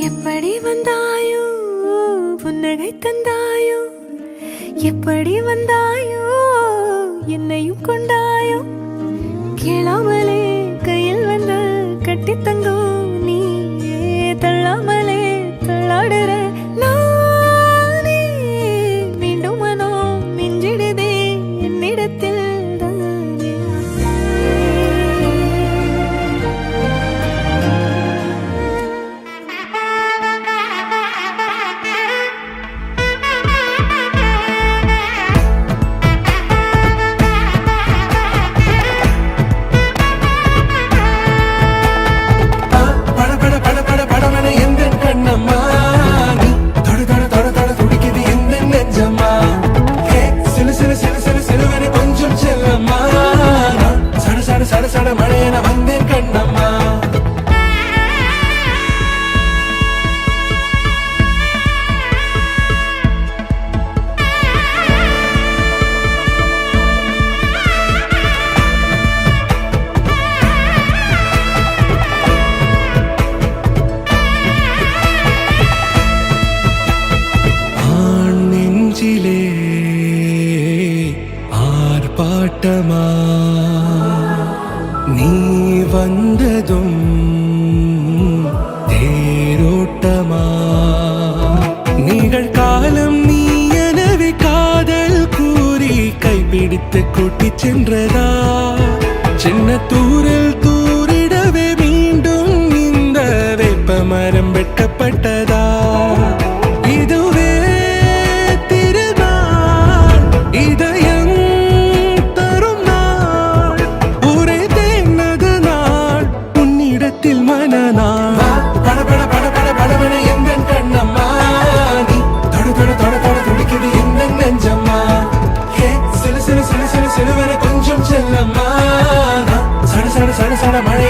எப்படி வந்தாயோ புன்னகை தந்தாயோ, எப்படி வந்தாயோ என்னையும் கொண்டாயோ, கேளாமலே கையில் வந்து கட்டி தங்கோ நீ தள்ளாமலே தள்ளாடுற நானே, மீண்டும் மனோ மிஞ்சிடுதே என்னிடத்தில் மழையன வந்தேன் கண்ணம்மா. ஆண் நெஞ்சிலே ஆர்ப்பாட்டமா நீ வந்ததும் தேரோட்டமா, நிகழ்காலம் நீ எனவே காதல் கூறி கைப்பிடித்து கூட்டிச் சென்றதா, சின்ன தூரில் தூரிடவே மீண்டும் இந்த வேப்ப மரம் வெட்டப்பட்டதா, இதுவே திருநாள் இதயம் மனநாள். படபட படபட படவன எந்த கண்ணம்மா, நீ தொட தொட தொட தொட துடிக்குது எந்த நெஞ்சம்மா, சிலு சிலு சிலு சிலு சிலுவன கொஞ்சம் செல்லம்மா, சட சட சட சட மழை